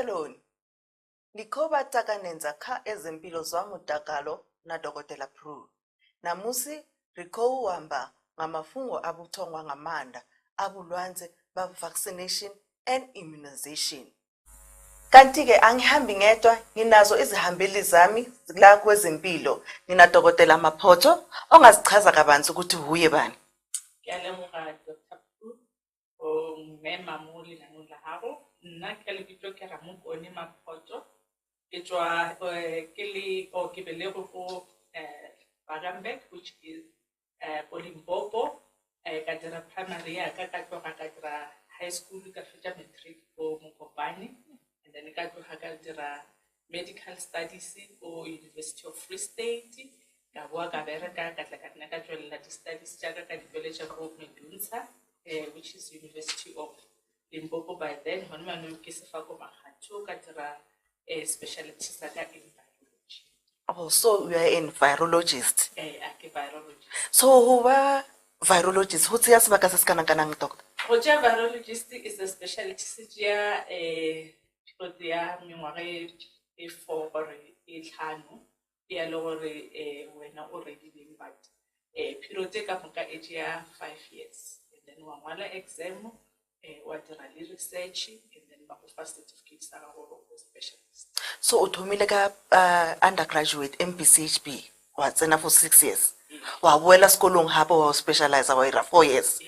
Makheloni, Nikoba takanenza ka ezempilo zwamutakalo na Dr. Prue. Namusi riko wamba ngamafungo abuthongwa ngamanda abulwanze ba vaccination and immunization. Kanti ke angihambi ngedwa nginazo izihambeli zami la kwezempilo. Nina Dr. Maphoto ongazichaza kabanzi ukuthi uye bani. Ngiyalemuka Dr. Prue memamuli nanulaharo nna ke le bitlo ke Ramokone Maphoto ke tswa ke le o ke belego go Bagambeck, which is Limako ka dira primary ya ka tloga ka dira high school ka fetsa matric go Mokopane, and then ka tloga ka dira medical studies go University of Free State ka boa ka bereka ka tla ka nna ka tswelela di studies tsa ka di college of Medunsa, which is University of Limako. By then when I knew ke sefa go Makhozasana ka dira specialty sa ka in biology. Oh, so you are in virologist. Virologist. So who are virologist? Who's the asbaka saskanang doctor? Virologist is a specialty sijia people there mingware for or tlhano ya lore when already being but period ka moka age ya 5 years, and then one wala exam what research, and then ba first certificate sa go specialist. So uthomile ka undergraduate MPCHB watsena for 6 years. Wabuela skolong hapo wa specialize wa 4 years.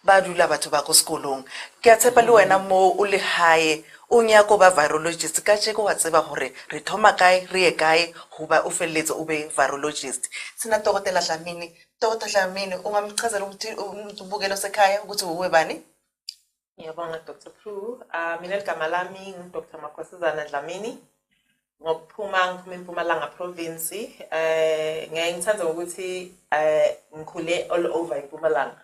Ba dula batho ba go skolong. Ke a tshepa le wena mo o le hae o nya go ba virologist ka tsheko wa tseba gore re thoma kae re ye kae go ba o felletse o be virologist. Sina Dr. Dlamini, Dr. Dlamini ungamchazela ukuthi ubukelo sekhaya ukuthi uwe bani? Ngiyabonga Dr. Prue. Mina igama lami Dr. Makhozasana Dlamini. Ngokuphuma eMpumalanga province. Ngiyangithanda ukuthi ngikhule all over eMpumalanga.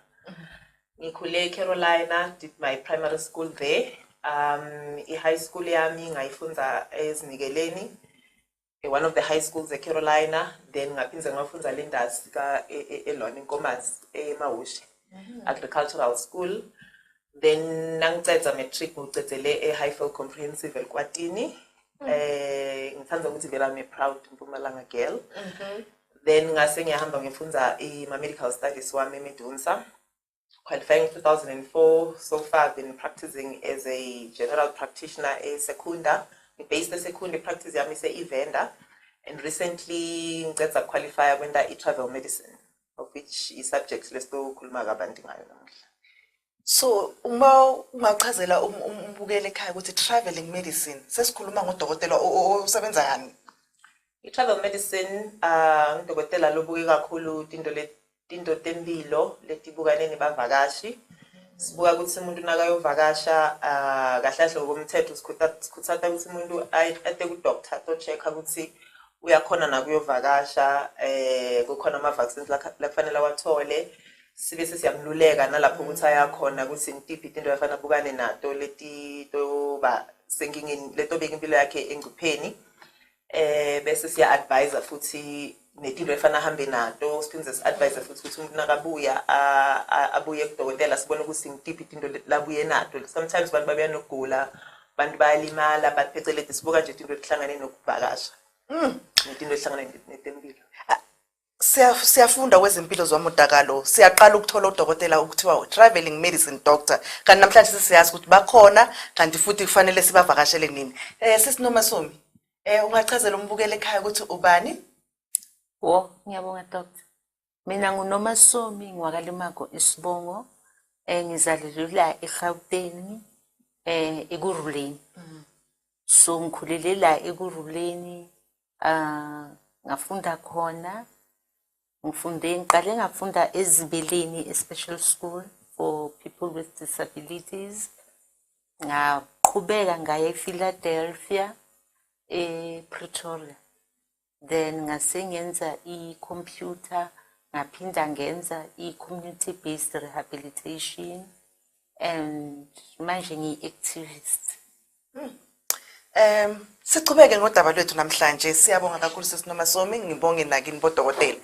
Ngikhule eCarolina, did my primary school there. I-high school yami ngayifunda eZinikeleni, one of the high schools eCarolina. Then ngaphinze ngafunda Lindas ka eLoni Nkomazi eMahushe agricultural school. Then nangiceda matric ngicedele eHighfield Comprehensive eLkwatini. Ngithanda ukuthi vele I'm a proud Mpumalanga girl. Then ngase ngiyahamba ngifunda medical studies wami eMedunsa. Qualifying in 2004. So far I've been practicing as a general practitioner a Secunda. Based the Secunda practice yami se Ivenda, and recently ngiceda qualify when I travel medicine, of which is subject lesto khuluma kabanti ngayo namuhla. So uma ungachazela umbukele ekhaya ukuthi traveling medicine sesikhuluma ngodokotela osebenza yani? I-travel medicine ngudokotela lobuke kakhulu into tempilo letibukane nebavakashi. Sibuka ukuthi umuntu nakayovakasha kahle kahle ngokomthetho sikhuthatha ukuthi umuntu ate ku doctor to check ukuthi uyakhona na kuyovakasha, kukhona ama vaccines la kufanele wathole, sibe sesiyamluleka nalapho ukuthi ayakhona ukuthi ngitiphi into yafana bukane nato leti to ba senkingeni leto beka impilo yakhe engcupheni, bese siya advisor futhi netilo efana hambe nato, siphinde advisor futhi ukuthi umuntu nakabuya abuye kudokotela sibone ukuthi ngitiphi into labuye nato. Sometimes abantu babuya nokugula, abantu bayalimala, baphecelele sibuka nje into ehlangane nokuvakasha. Netinto ehlangane netempilo. Siyafunda kwezempilo zwamutakalo, siyaqala ukuthola udokotela ukuthiwa traveling medicine doctor. Kanti namhlanje sesiyazi ukuthi bakhona kanti futhi kufanele sibavakashele nini. Sisi Nomasomi, ungachazela umbukele ekhaya ukuthi ubani? Ngiyabonga doctor. Mina nguNomasomi ngwaka Limako isibongo. Ngizalelwe la eGauteng ekuruleni. So ngikhulele la ekuruleni, ngafunda khona. Ngiqale ngafunda eZibeleni special school for people with disabilities. Ngaqhubeka ngaya ePhiladelphia ePretoria. Then ngase ngenza i-computer, ngaphinda ngenza i-community based rehabilitation, and manje ngiyi-activist. Sichubeke ngodaba lwethu namhlanje. Siyabonga kakhulu sisi Nomasomi, ngibonge nakini bodokotela.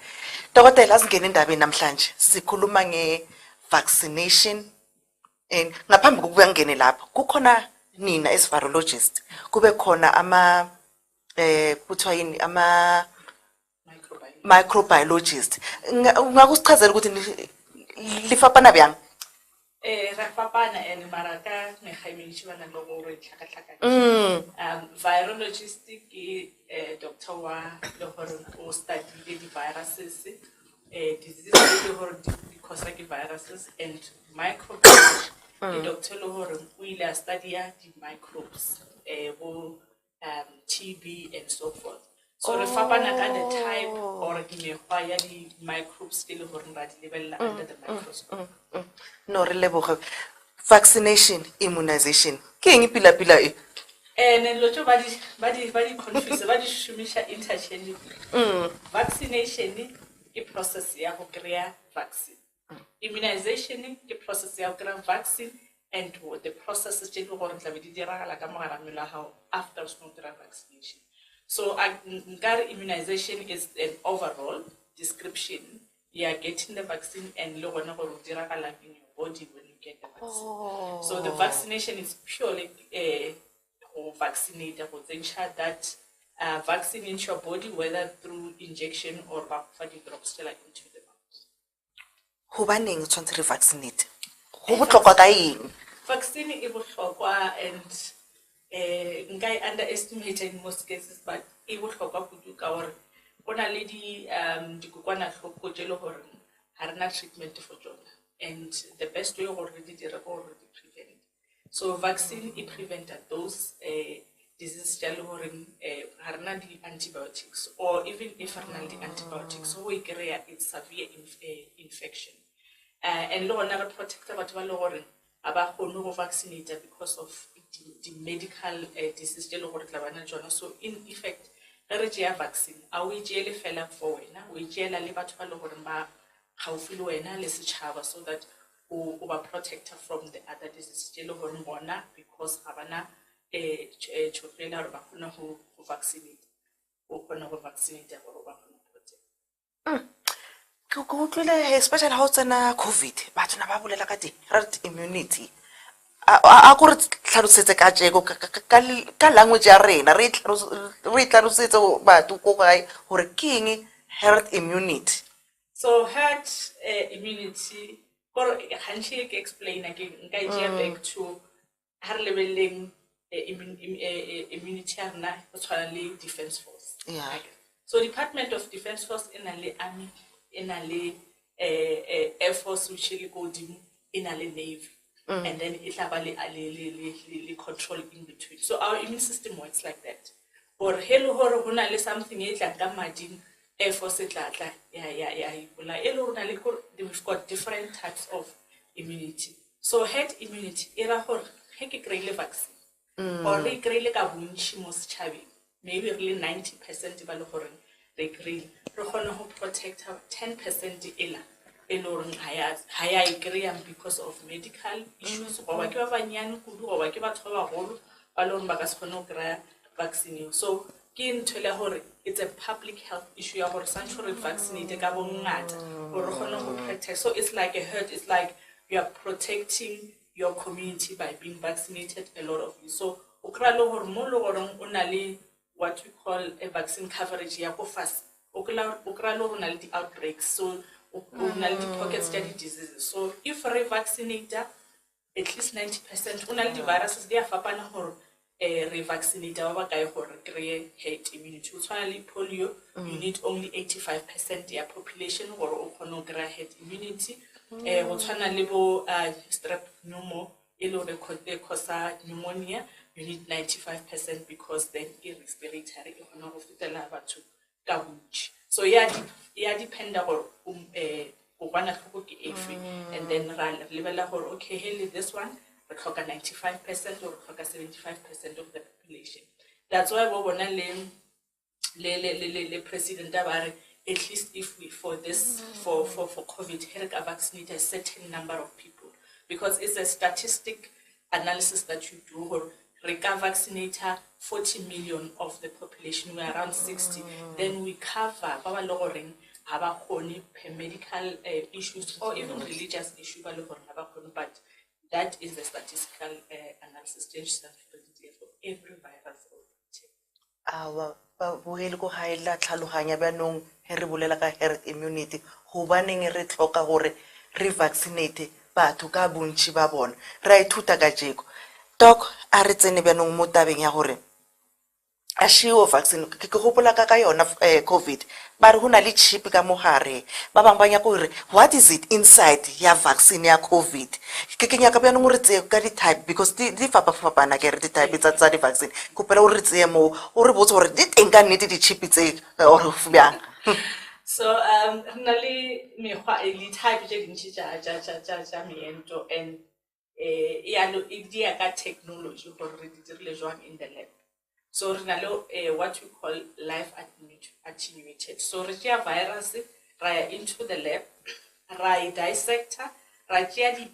Dokotela asingene endabeni namhlanje. Sikhuluma nge vaccination and ngaphambi kokuba ngene lapho kukhona nina as virologist kube khona kuthiwa yini microbiologist ungakusichazela ukuthi lifapana byang Ra fapana and maraka me khaimelishi bana lo go re tlhaka virologist ke doctor wa le gore o study the viruses diseases le gore di cause ke viruses and microbiology ke doctor le gore o ile study the microbes TB and so forth. So re fapana ka the type or ke mekgwa ya di microbes ke le gore ra di lebella under the microscope. No re leboge vaccination immunization ke eng pila e ne lotho ba di confuse ba di shumisha interchangeably. Vaccination ke process ya go krea vaccine. Immunization ke process ya go krea vaccine and the process is tse go gore tla be di diragala ka mogara mmele ga after vaccination. So immunization is an overall description. You are getting the vaccine and in your body when you get the vaccine. So the vaccination is purely or vaccinate or ensure that vaccine into your body, whether through injection or drops into the mouth. Who banning to vaccinate? Who would look at vaccine is and underestimated in most cases, but it would help our ona lady dikukwana hloko jelo hore harna treatment for jona, and the best way already prevent. So vaccine it prevented those diseases jelo hore harna di antibiotics, or even if harna di antibiotics so we create it's severe infection and lo na protect batho ba le gore aba go no vaccinate because of the medical disease jelo gore tlabana jona. So in effect a vaccine a we jele fela for wena we jela le batho ba le gore ba gaufi le wena le setšhaba so that o ba protector from the other diseases jele gore bona because ga bana tshofela re ba kgona go vaccinate o kgona go vaccinate gore ba kgona protect go tlile especially how tsena COVID batho na ba bolela ka di herd immunity a go re tlhalosetse ka tshego ka language ya rena re tlhalosetse batho go gae gore ke eng herd immunity. So herd immunity or handshake explain again nka back to har leveling immunity na go tshwana le defense force. Yeah. So Department of Defense Force in a army in a air force which is called in a navy. And then it have control in between. So our immune system works like that. Or hello horo hona le something like gamading air force we've got different types of immunity. So herd immunity era hor heke create vaccine. Or they create ka bunchi most chavi. Maybe really 90% ba le hore they create re gona ho protect 10% ela. Higher because of medical issues. Vaccine. So it's a public health issue. So it's like a herd, it's like you are protecting your community by being vaccinated, a lot of you. So what we call a vaccine coverage fast. The outbreaks. So pocket study diseases. So if a vaccinator, at least 90%, unality viruses they are fapana or revaccinator or create herd immunity. Finally, polio, you need only 85% their population or herd immunity. Strep pneumo, pneumonia, you need 95% because then respiratory so yeah, depend on and then level okay, hey, this one, we 95% or 75% of the population. That's why we want to president at least if we for this for COVID help vaccinate a certain number of people, because it's a statistic analysis that you do or vaccinate 40 million of the population, we're around 60. Then we cover our lowering medical issues or even religious issues, but that is the statistical analysis. persistence for every virus or Awa ba boele go haela tlhaloganya byanong he re bolela ka herd immunity go baneng re tlhoka gore re vaccinate batho ka bontši ba bona ra ithuta ka jeko doc a re tsene byanong mo tabeng ya gore a shiwo vaccine ke gopola ka yona covid ba re hona le chip ka mogare ba bang ba nya gore what is it inside ya vaccine ya covid ke nyaka byanong re tse ka di type because di fapana ke re di type tsa di vaccine kopela o re tse mo o re botse gore di teng ka nnete di chip tse or bjang. So really me type je dintsi ja meento and ya lo idea ka technology gore re di dirile jwang in the lab. So what we call live attenuated. So re tšea virus ra into the lab ra dissector ra tšea di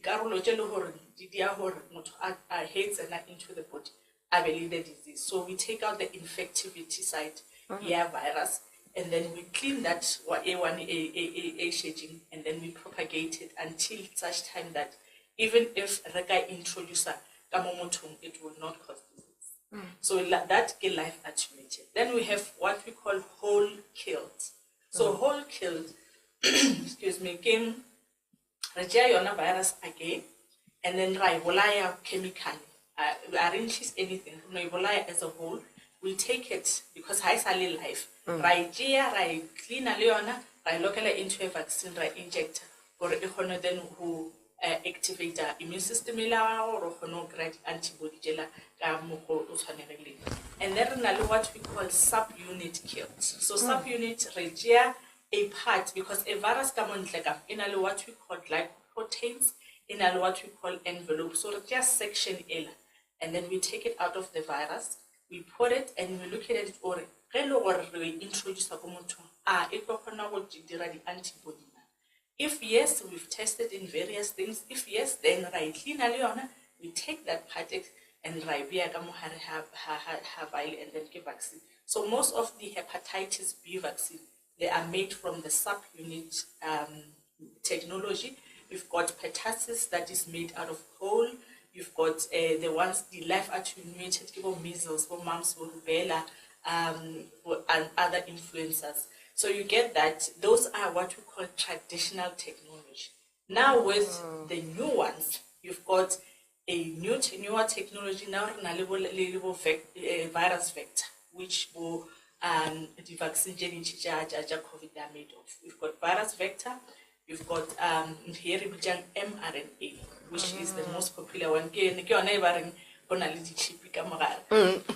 karolo tše le gore di dia gore motho a heads and into the body a be le the disease. So we take out the infectivity side virus and then we clean that A1 A shading and then we propagate it until such time that even if re ka introduce ka mo mothong it will not cause disease. So that get life attenuated. Then we have what we call whole killed. So whole killed, excuse me, came yona virus again, and then ribolaya chemically. Arrange anything, ribolaya as a whole. We take it because high sali life. Rai clean a leona, rai locally into a vaccine, rai inject, or then who activate the immune system or grad antibody gela. And then what we call subunit killed. So subunit regia a part because a virus come on in what we call glycoproteins, in what we call envelope. So just section L. And then we take it out of the virus, we put it and we look at it or we introduce a the antibody. If yes, we've tested in various things. If yes, then we take that particle and and then give vaccine. So most of the hepatitis B vaccine, they are made from the subunit technology. We've got pertussis that is made out of whole. You've got the ones, the live attenuated, measles, mumps, rubella, and other influenzas. So you get that those are what we call traditional technology. Now with the new ones, you've got a newer technology now virus vector, which will the vaccine COVID are made of. We've got virus vector, you've got here mRNA, which is the most popular one.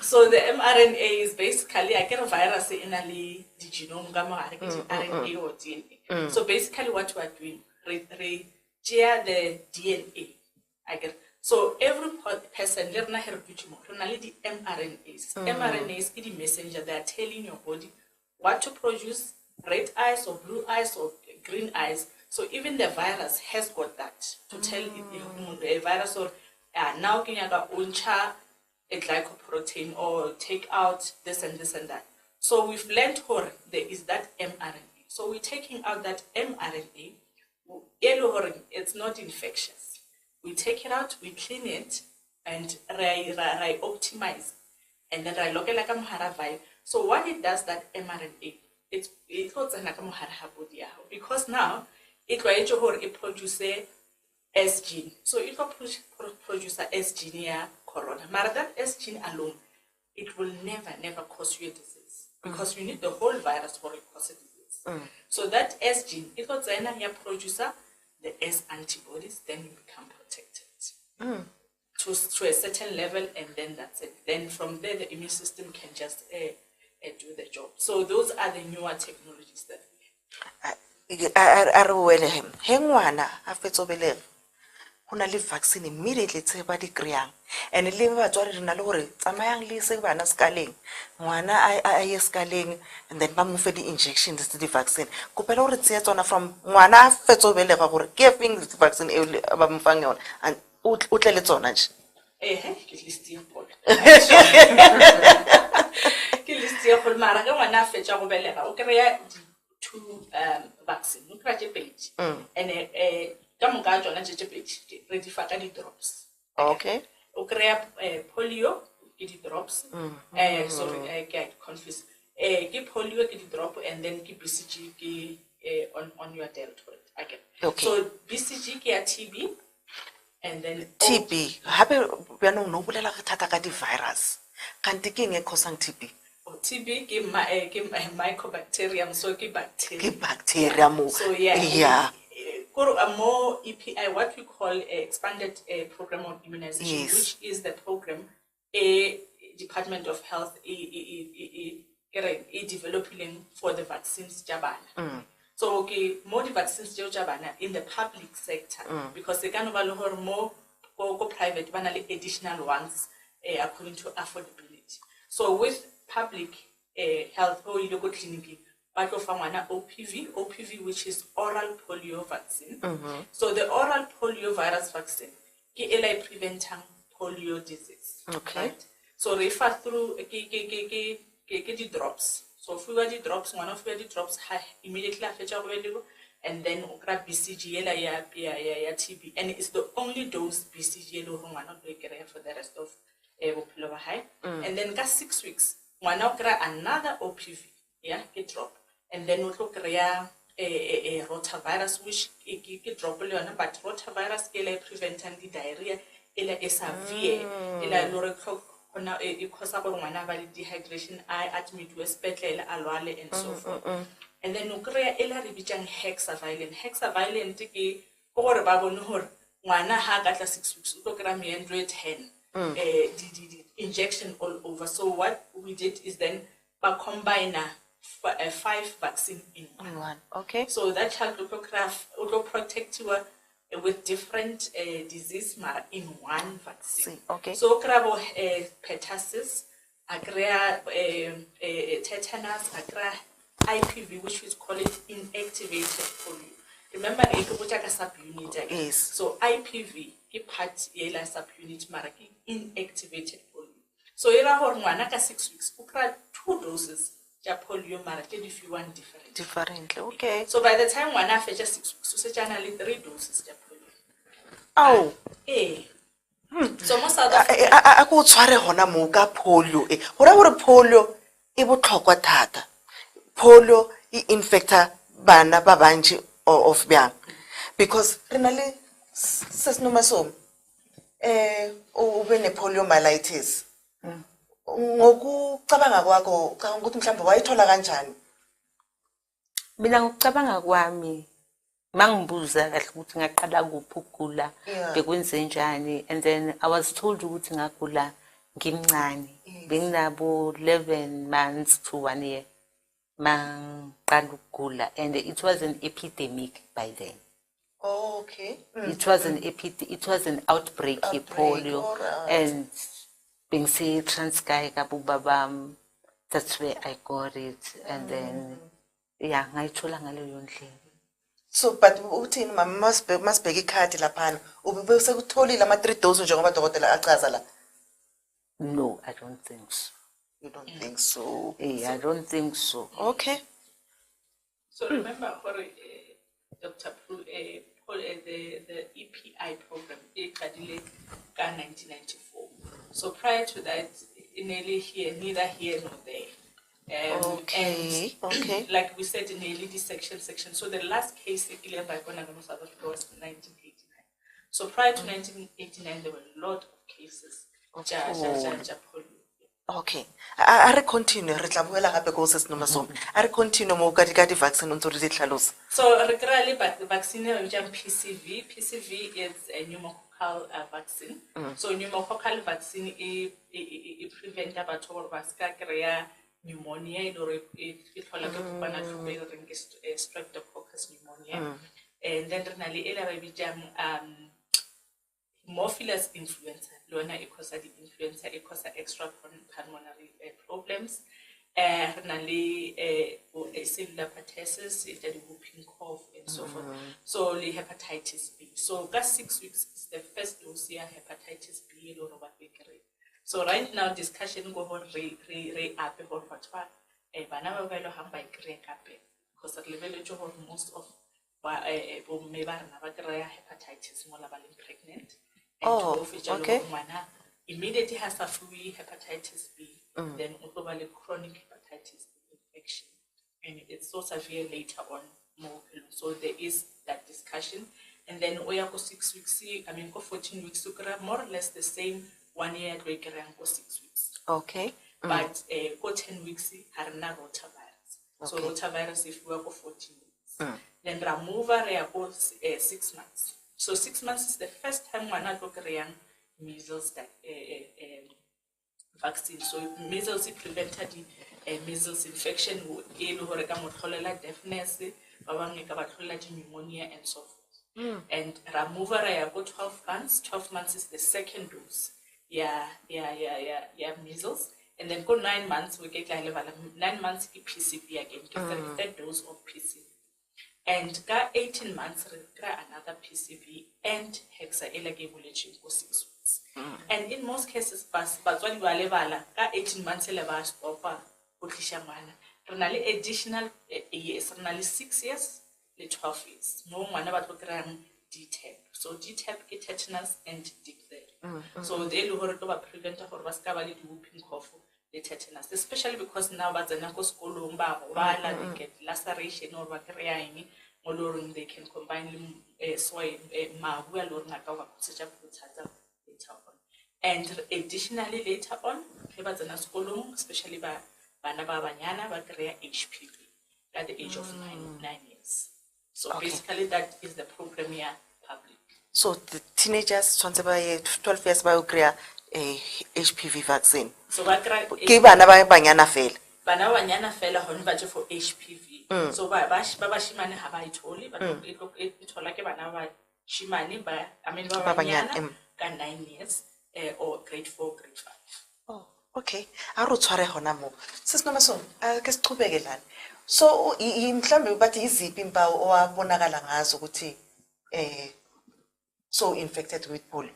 So the mRNA is basically I get a virus in the genome RNA or DNA. So basically what we are doing, we share the DNA. So every person learn the mRNAs. mRNAs is the messenger that are telling your body what to produce, red eyes or blue eyes or green eyes. So even the virus has got that to tell a virus or now can you uncha a glycoprotein or take out this and this and that. So we've learned how there is that mRNA. So we're taking out that mRNA. It's not infectious. We take it out, we clean it, and optimize, and then I. So what it does that mRNA, it holds an because now it produces S gene. So it will produce a S gene here, corona. But that S gene alone, it will never cause you a disease because you need the whole virus for it to cause a disease. So that S gene, it will produce the S antibodies, then you become protected to a certain level, and then that's it. Then from there, the immune system can just do the job. So those are the newer technologies that we have. Hona le vaccine immediately tse ba di kreyang and le batswadi rena le gore tsamayang le se bana skaleng ngwana a ye skaleng and then ba mo fe di injections tse di vaccine kopela gore tse tsona from ngwana a fetsobelega gore ke efeng di vaccine e ba mo fang yona and o tle le tsona nje ke listia pol ke listia pol mara ke ngwana a fetsa go belega o kreya two vaccine o kreya page and ready for any drops. Okay. O kry-a polio ke di-drops sorry I get confused ke polio ke di-drop and then ke BCG ke on your dealt with again. Okay. So BCG ke ya TB and then TB hape bjanong no bolela re thata ka di-virus kanti ke eng e causang TB TB ke mycobacterium, so ke bacteria. ke bacteria mo So yeah, yeah. A more EPI, what we call expanded program on immunization, Yes. which is the program Department of Health developing for the vaccines jabana. So okay, more the vaccines jabana in the public sector because they can over more go private, banally additional ones according to affordability. So with public health or local clinic, but of OPV, which is oral polio vaccine. So the oral polio virus vaccine, ke preventing polio disease. Okay. Right? So refer through the drops. So if we were the drops, one of the drops immediately after and then okra BCG ya TB, and it's the only dose BCG for the rest of and then 6 weeks, one okra another OPV, get drop. And then we look at a rotavirus, which it drop but rotavirus preventing the diarrhea, severe, it causes dehydration, admit to hospital, and so forth. And then we create hexavalent. Hexavalent is for babonor, one had 6 weeks, 110 the injection all over. So what we did is then combine 5 vaccine in one. Okay. So that help to protect you with different disease in one vaccine. Okay. So crabo pertussis, agrea tetanus, agrea IPV, which is called inactivated polio. Remember, it's a subunit. Yes. So IPV, is part yela subunit maraki inactivated polio. So era hormona ka 6 weeks, ukra 2 doses ja polio maraki if you want different. Differently, okay. So by the time one after 6 weeks, so generally 3 doses ja polio. Oh. So most South Africa a go tshware hona mo ka polio e hore polio e botlhokwa thata polio e infecta bana ba bantši of bjang because re na le Nomasomi o bene poliomyelitis ngokucabanga kwakho cha ukuthi mhlawumbe wayithola kanjani Mina ngokucabanga kwami mangibuza kahle ukuthi ngaqala kuphi ukugula bekwenze njani and then I was told ukuthi ngagula ngimncane benginabo 11 months to 1 year mangqala ukugula and it was an epidemic by then. Oh, okay. It was an outbreak of polio and bengise Transkei ka bubabam. That's where I got it and then yeah ngayithola ngaleyo ndlela. So but uthini mama masibheka ikhadi laphana ube sekutholile ama 3 doses njengoba dokotela achaza la No, I don't think so. You don't think so? Yeah, I don't think so. Okay. So remember, Dr. Pru, the EPI program, in 1994. So prior to that, neither here nor there. Okay. And okay. like we said in the LED section. So the last case by South Africa was 1989. So prior to 1989, there were a lot of cases. Okay. A re continue re tla boela gape go se Nomasomi. A re continue mo ka di vaccine ntse re di tlhalosa. So re kry le vaccine e PCV. PCV is a pneumococcal vaccine. So pneumococcal vaccine e prevent batho gore ba ska kry pneumonia e lore e tlhola ke kopana tlhope re reng ke streptococcus pneumonia. And then re na le ela ba bijang Hemophilus influenza, Lona ecosa the influenza, ecosa extra pulmonary problems, cellular pertussis, the whooping cough, and so forth. So the hepatitis B. So that 6 weeks is the first dose here, hepatitis B, or what we carry. So right now discussion go on re up or what banana velo hamba ikre because at level most of hepatitis more pregnant. Oh, okay. Immediately has a flu hepatitis B, then automatic chronic hepatitis B infection. And it's so severe later on, more. So there is that discussion. And then oyako 6 weeks, go 14 weeks, more or less the same 1 year, go 6 weeks. Okay. But go 10 weeks, harna rotavirus. So rotavirus if we go 14 weeks. Then Ramover go 6 months. So 6 months is the first time one go measles vaccine. So measles prevented measles infection, deafness, pneumonia, and so forth. And Ramover go 12 months. 12 months is the second dose. Yeah, measles. And then go 9 months, we get 9 months PCV again, the third dose of PCV. And got 18 months, another PCV and hexaelagabulation for 6 weeks. And in most cases, but when you are level, 18 months, stop, additional years, 6 years, 12 years. No one about DTaP. So DTaP is tetanus and diphtheria. So they look at preventer for vascular whooping cough, the tetanus, especially because now but the school they get laceration or crying, or they can combine soil well or such a later on. And additionally later on, especially by Banabanyana, but HPV at the age of 9 years. So basically that is the program here public. So the teenagers 12 years by create a HPV vaccine. So what give another banyana fail. Banabanyana fell on budget for HPV. So by Babashimani have I told you, but it like a Banaba Shimani by Babanyana 9 years or grade 4, grade 5. Oh, okay. I wrote sorry honamo. Sis Nomasomi, I guess to begelan. So in Clammy, but easy pimpa or bonagalangas uti so infected with polio.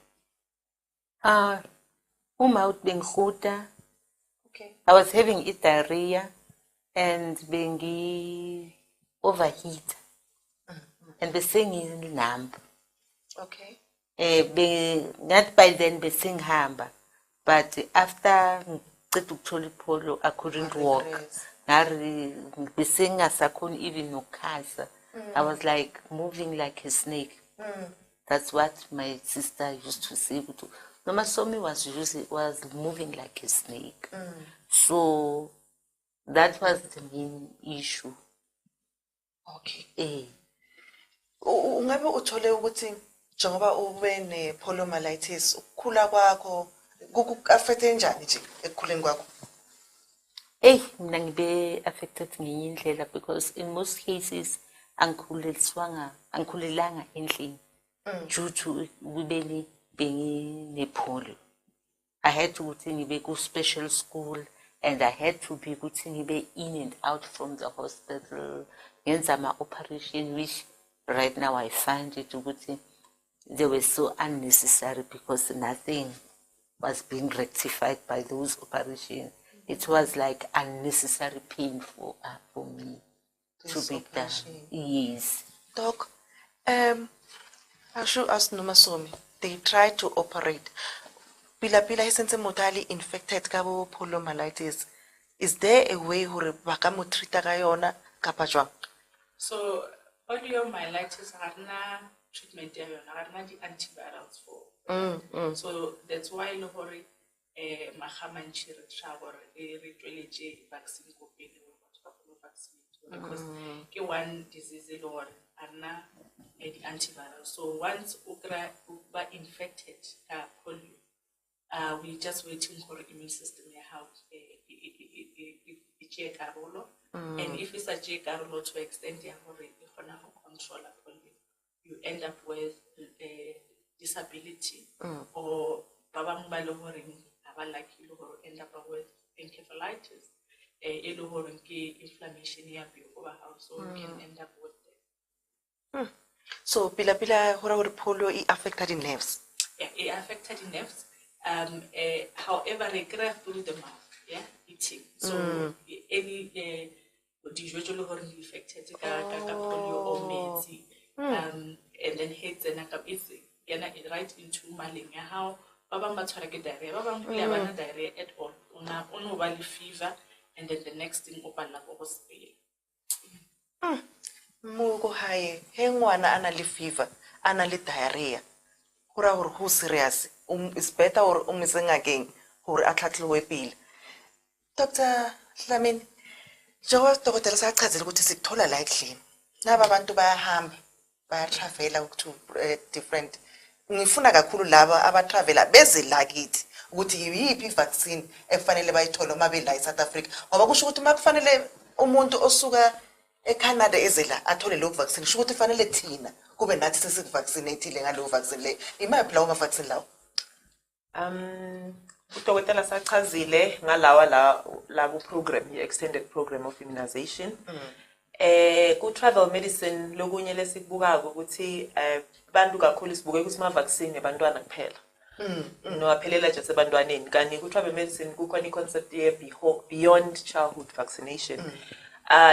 Out being huta. Okay. I was having diarrhea and being overheat. And the thing is numb. Okay. Not by then the thing hamba. But after polio, I couldn't walk. The thing as I couldn't even no casa. I was like moving like a snake. That's what my sister used to say. Nomasomi was moving like a snake. So that was the main issue. Okay. Ungabe uthole ukuthi njengoba ube ne poliomyelitis ukukhula kwakho kuku-affecte njani nje ekukhuleni kwakho? Mina ngibe affected ngenye indlela because in most cases angikhulelanga endlini due to ukubeni benginepolio. I had to go to special school and I had to be in and out from the hospital. My operation, which right now I find it they were so unnecessary because nothing was being rectified by those operations. It was like unnecessary pain for me to be done. Yes. Doc, I should ask Nomasomi. They tried to operate. Pila is mortally infected kabo poliomyelitis. Is there a way hore baka mo treata ka yona kapa jwang? So poliomyelitis harna treatment ya yona, harna di antivirals for. So that's why no hore Makhozasana travel re vaccine ko pele vaccine because ke one disease or harna the antiviral. So once ukra infected polio, we just waiting for the immune system how check and if it's a check to extend the control polio, you end up with disability or end up with encephalitis, inflammation so you can end up with that. So pila polio affected the nerves. Yeah, it affected the nerves. However, they grab through the mouth, eating. So any usually affected polio or meds, and then heads and kena right into maleng ya hao ba bang ba tshwara ke diarrhea ba bang le bana diarrhea at all o ba le fever and then the next thing o palla go hospital mo go hae he ngwana ana le fever ana le diarrhea hora hore ho serious is better or missing again hore a tlhatlhowe pele Dr. Dlamini Jowa dokotela sachazela ukuthi sikuthola la ekhlini naba abantu bayahamba bayatravela to different ngifuna kakhulu laba abatravela beze la kithi ukuthi yiphi vaccine efanele bayithola uma bela eSouth Africa ngoba kusho ukuthi makufanele umuntu osuka eCanada ezela athole lo vaccine kusho ukuthi fanele thina kube nathi sesivaccinatile ngalo vaccine le imaphi lawo vaccine lawo udokotela sachazile ngalawa la ku program extended program of immunization ku travel medicine lokunye lesikubukako ukuthi bantu kakhulu sibuke ukuthi ama vaccine ebantwana kuphela no aphelela nje sebantwaneni kanti ku travel medicine kukhona iconcept ye beyond childhood vaccination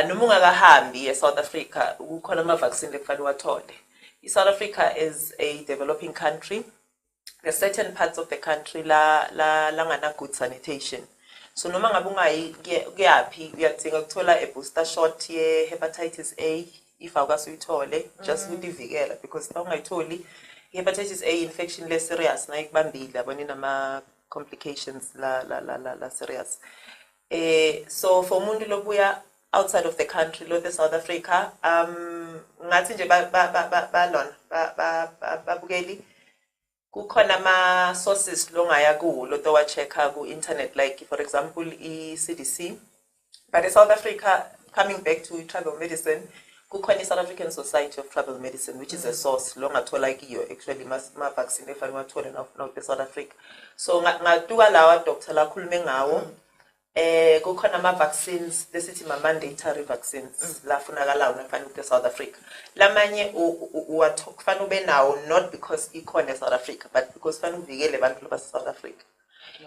noma ungakahambi eSouth Africa kukhona ama vaccine ekufanele wathole South Africa is a developing country. There's certain parts of the country la ngana good sanitation. So noma ngabe ungayi uyadinga ukuthola a booster shot ye hepatitis A if awukwazi uyithole just ukuvikela because xa ungayitholi hepatitis A infection le serious na ikubambile yabona inama complications la serious. So for umuntu lobuya outside of the country lo the South Africa ngathi nje babukeli kukhona ama sources longaya ku lo to wa checka ku internet like for example CDC but in South Africa coming back to travel medicine kukhona South African Society of Travel Medicine which is a source longathola kiyo actually ma vaccine efanele wathole now the South Africa so ngatuka lawa doctor la khulume ngawo kukhona ama vaccines lesithi ma mandatory vaccines la funakala unafanele ku South Africa lamanye kufanele ube nawo not because ikhona eSouth Africa but because fanele uvikele abantu base South Africa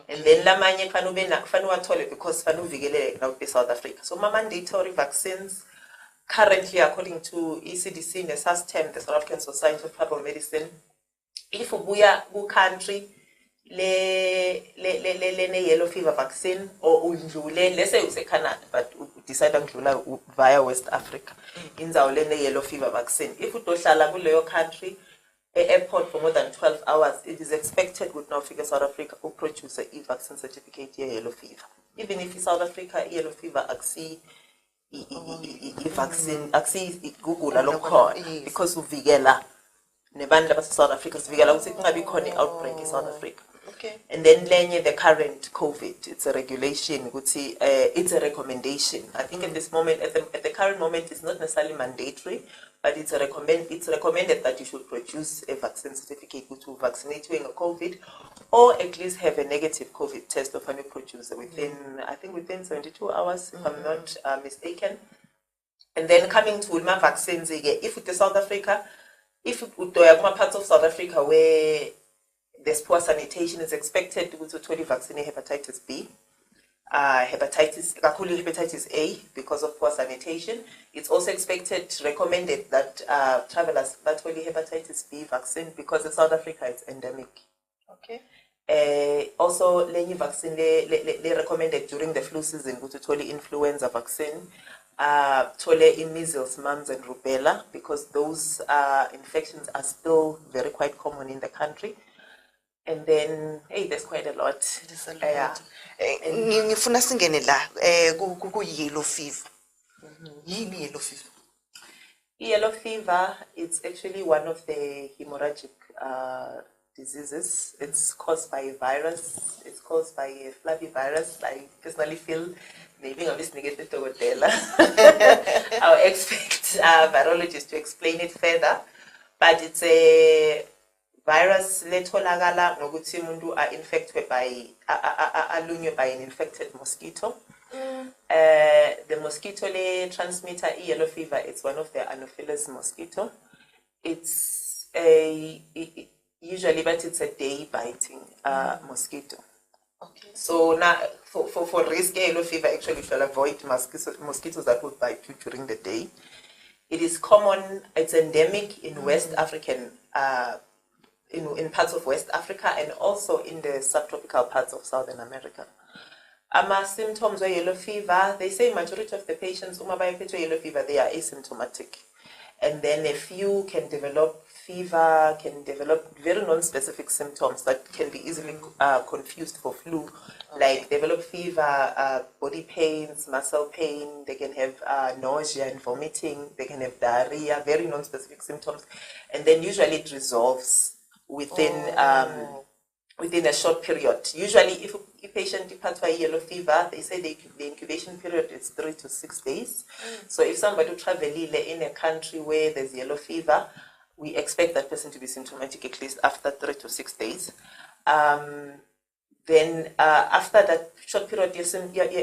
and then lamanye kufanele wathole because fanele uvikele now ku South Africa so ma mandatory vaccines currently according to CDC ne SASTEM the South African Society of Travel Medicine if ubuya ku country le yellow fever vaccine or undlule let's say use Canada but decide ukudlula via West Africa inzawo le yellow fever vaccine if utohlala kuleyo country airport for more than 12 hours it is expected would now figure South Africa will produce a vaccine certificate yellow fever even if South Africa yellow fever aksi vaccine aksi Google lokho because uvikela nebantu base South Africa sivikela ukuthi kungabi khona outbreak in South Africa. Okay. And then the current COVID, it's a regulation, it's a recommendation. I think at this moment, at the current moment, it's not necessarily mandatory, but it's recommended that you should produce a vaccine certificate to vaccinate you in a COVID, or at least have a negative COVID test of any producer within, I think within 72 hours, if I'm not mistaken. And then coming to my vaccines again, if it's South Africa, if there are parts of South Africa where there's poor sanitation is expected to 20 vaccine hepatitis B, hepatitis A because of poor sanitation. It's also recommended that travelers that only hepatitis B vaccine because in South Africa it's endemic. Okay. Also, lenye vaccine they recommended during the flu season to totally influenza vaccine. Tole in measles, mumps, and rubella because those infections are still very quite common in the country. And then, there's quite a lot. There's a lot. Ngifuna singene la ku yellow fever. Yini yellow fever? Yellow fever, it's actually one of the hemorrhagic diseases. It's caused by a virus. It's caused by a flavivirus. I personally feel maybe I'm just negative to I'll expect virologists to explain it further. But it's a virus letholakala ngokuthi umuntu are infected by alunywe by an infected mosquito. The mosquito le transmitter yellow fever, it's one of the Anopheles mosquito. It's usually but it's a day biting mosquito. Okay. So now for risk yellow fever actually you shall avoid mosquitoes that would bite you during the day. It is common, it's endemic in West African in parts of West Africa and also in the subtropical parts of Southern America. Symptoms of yellow fever, they say majority of the patients who have yellow fever, they are asymptomatic. And then a few can develop fever, can develop very non-specific symptoms that can be easily confused for flu, like develop fever, body pains, muscle pain, they can have nausea and vomiting, they can have diarrhea, very non-specific symptoms, and then usually it resolves within within a short period. Usually if a patient departs by yellow fever, they say the incubation period is 3 to 6 days. So if somebody travel in a country where there's yellow fever, we expect that person to be symptomatic at least after 3 to 6 days. Then after that short period of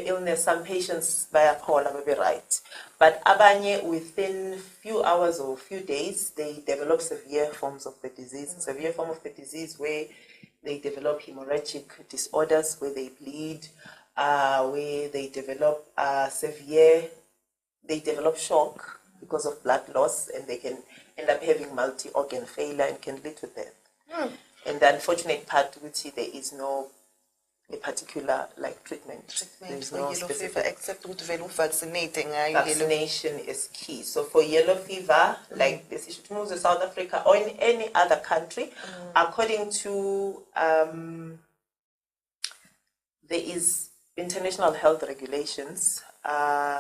illness, some patients bipolar may be right. But abanye, within few hours or few days, they develop severe forms of the disease. Severe form of the disease where they develop hemorrhagic disorders, where they bleed, where they develop they develop shock because of blood loss, and they can end up having multi-organ failure and can lead to death. And the unfortunate part, which there is no a particular treatment. There's no yellow specific fever except with vaccinating. Vaccination is key. So for yellow fever, like this issue to move to South Africa or in any other country, according to there is international health regulations,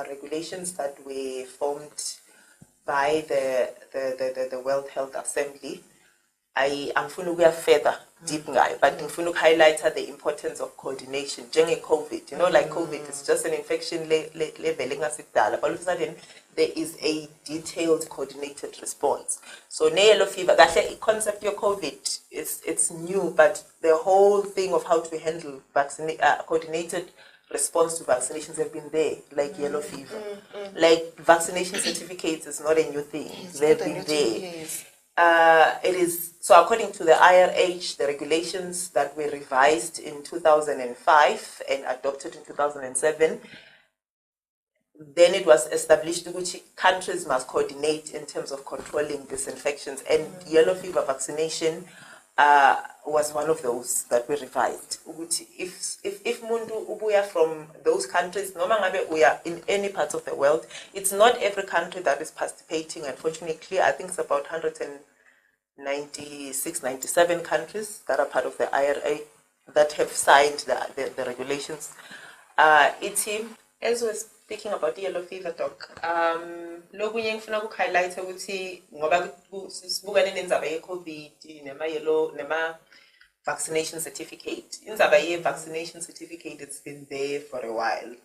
regulations that were formed by the World Health Assembly. I'm going to go further deep ngayo, but I'm going to highlight the importance of coordination. During COVID, like COVID is just an infection level, but all of a sudden there is a detailed, coordinated response. So yellow fever, the concept of COVID it's new, but the whole thing of how to handle coordinated response to vaccinations have been there, like yellow fever. Like vaccination certificates is not a new thing. They've been there. It is so according to the IRH, the regulations that were revised in 2005 and adopted in 2007. Then it was established which countries must coordinate in terms of controlling these infections, and yellow fever vaccination was one of those that were revised. Which if mundu ubuya from those countries, noma ngabe uya in any part of the world, it's not every country that is participating. Unfortunately, I think it's about 196, 97 countries that are part of the IRA that have signed the regulations. As we're speaking about yellow fever, doc, lokunye ngifuna ukuhighlight ukuthi ngoba sibukane nendzaba ye-COVID nema vaccination certificate. Indzaba ye-vaccination certificate, it's been there for a while.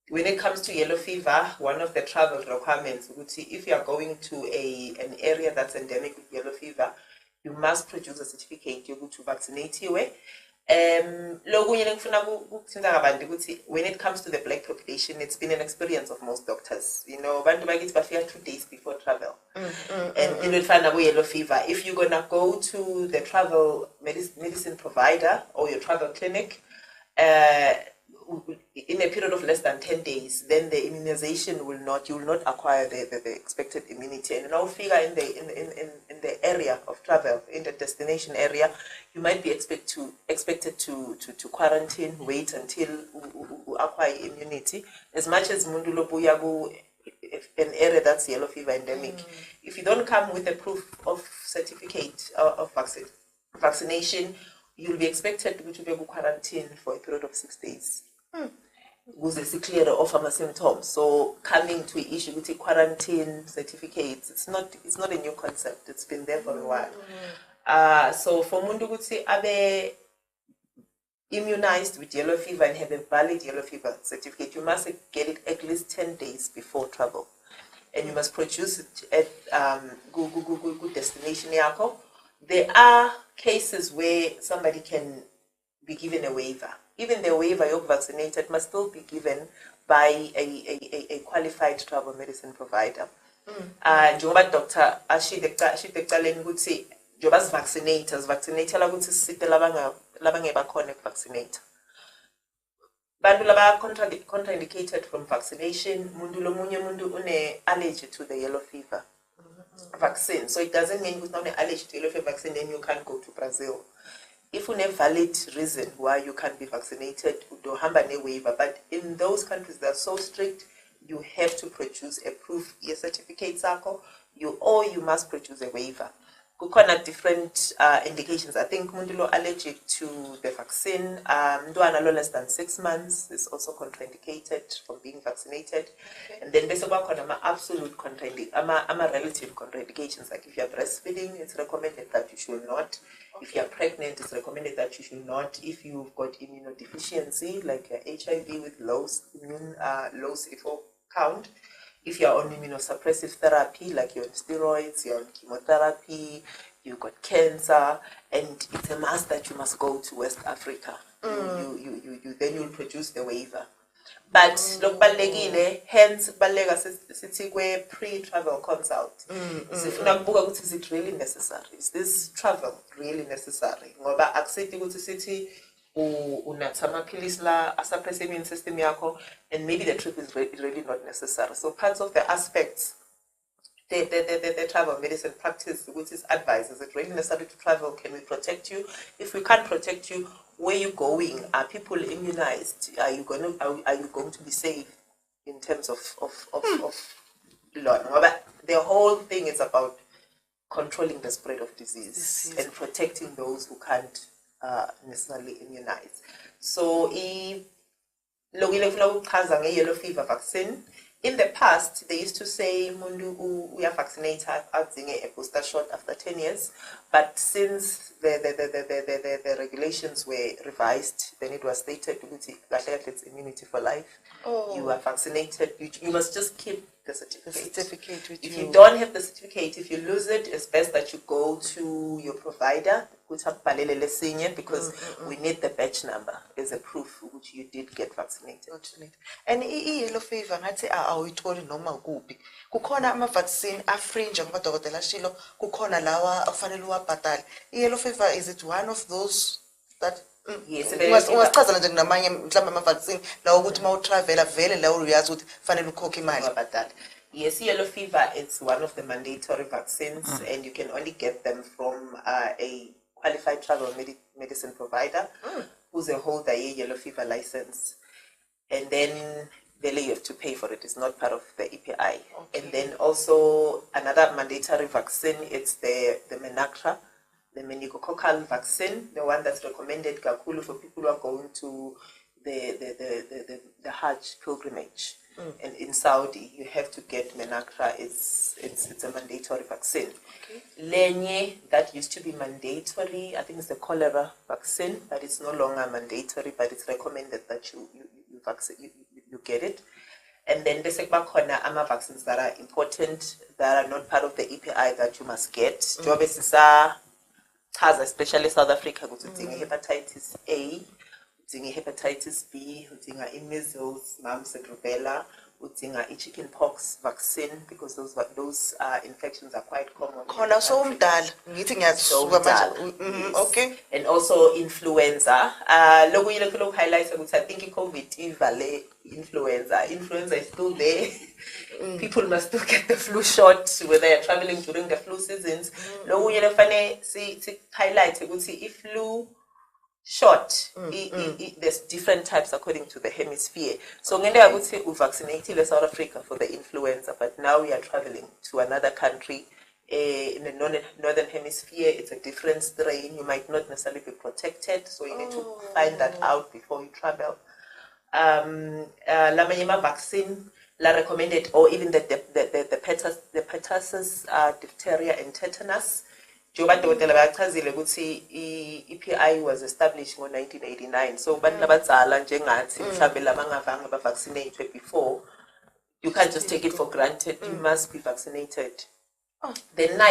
When it comes to yellow fever, one of the travel requirements, if you are going to an area that's endemic with yellow fever, you must produce a certificate you go to vaccinate you. When it comes to the black population, it's been an experience of most doctors. Bantu bakithi bafika 2 days before travel, and you will find out yellow fever. If you're gonna go to the travel medicine provider or your travel clinic, in a period of less than 10 days, then the immunization you will not acquire the expected immunity. And now figure in the area of travel, in the destination area, you might be expected to quarantine, wait until you acquire immunity. As much as Mundulo Buyabu, an area that's yellow fever endemic, if you don't come with a proof of certificate of vaccination, you'll be expected to be quarantined for a period of 6 days. Because it's clear of symptoms. So coming to issue with quarantine certificates, it's not a new concept. It's been there for a while. So for mundu kuti abe immunized with yellow fever and have a valid yellow fever certificate, you must get it at least 10 days before travel, and you must produce it at good destination yako. There are cases where somebody can be given a waiver. Even the waiver you're vaccinated must still be given by a qualified travel medicine provider. Njengoba Dr. Ashidekalen would say, Jobas vaccinators, vaccinator would say labangeba connect vaccinator. Bandu laba contraindicated from vaccination, mundu lo munye mundu une allergy to the yellow fever. vaccine. So it doesn't mean with not an allergy to yellow fever vaccine, then you can't go to Brazil. If you have a valid reason why you can't be vaccinated, do hamba ne waiver. But in those countries that are so strict, you have to produce a proof, a certificate, or you must produce a waiver. Kukhona different indications. I think mundulo allergic to the vaccine, no less than 6 months is also contraindicated from being vaccinated. And then there's about absolute relative contraindications. Like if you're breastfeeding, it's recommended that you should not. If you're pregnant, it's recommended that you should not. If you've got immunodeficiency, like HIV with low CD4 count, if you're on immunosuppressive therapy, like you're on steroids, you're on chemotherapy, you've got cancer, and it's a must that you must go to West Africa. Then you'll produce the waiver. But hence pre-travel consult. Is it really necessary? Is this travel really necessary? Ngoba accept ukuthi sithi unatha amaphilisi la asuppress immune system yakho, and maybe the trip is really not necessary. So parts of the aspects the travel medicine practice, which is advice, is it really necessary to travel? Can we protect you? If we can't protect you, where are you going? Are people immunized? Are you going to be safe in terms of law? The whole thing is about controlling the spread of disease and protecting those who can't necessarily immunize. So yellow fever vaccine. In the past, they used to say, Mundu, we are vaccinated, a booster shot after 10 years. But since the regulations were revised, then it was stated, it's immunity for life. You are vaccinated. You must just keep the certificate. If you don't have the certificate, if you lose it, it's best that you go to your provider, because we need the batch number as a proof which you did get vaccinated. And yellow fever, ngathi awuyitholi noma kuphi. Kukhona ama vaccine afringe ngoba shilo, kukhona lawa akufanele uwabhadale. Yellow fever, is it one of those that yes, ungachaza nje namanye mhlawumbe ama vaccine la ukuthi mawutravela vele la uyazi ukuthi fanele ukhokhe imali abhadale? Yes, yellow fever is one of the mandatory vaccines, and you can only get them from a qualified travel medicine provider who's a holder yellow fever license, and then you have to pay for it. It's not part of the EPI. And then also another mandatory vaccine, it's the Menacra, the meningococcal vaccine, the one that's recommended kakulu for people who are going to the Hajj pilgrimage. And in Saudi, you have to get Menacra. It's a mandatory vaccine. Lenye, that used to be mandatory. I think it's the cholera vaccine, but it's no longer mandatory. But it's recommended that you get it. And then the sekbakhona ama vaccines that are important, that are not part of the EPI, that you must get. Jobesisa has especially South Africa, hepatitis A, hepatitis B, measles, mumps and rubella, chicken pox vaccine, because those infections are quite common. Okay. And also influenza. Logo highlights, I think COVID influenza. Influenza is still there. People must still get the flu shot whether they're traveling during the flu seasons. Logo highlights, if flu shot, there's different types according to the hemisphere. So I would say we vaccinated South Africa for the influenza, but now we are traveling to another country in the northern hemisphere. It's a different strain. You might not necessarily be protected, so you need to find that out before you travel. La Mayema vaccine, la recommended, or even the pertussis, diphtheria and tetanus. EPI was established in 1989. So vaccinated before, you can't just take it for granted. You must be vaccinated. Then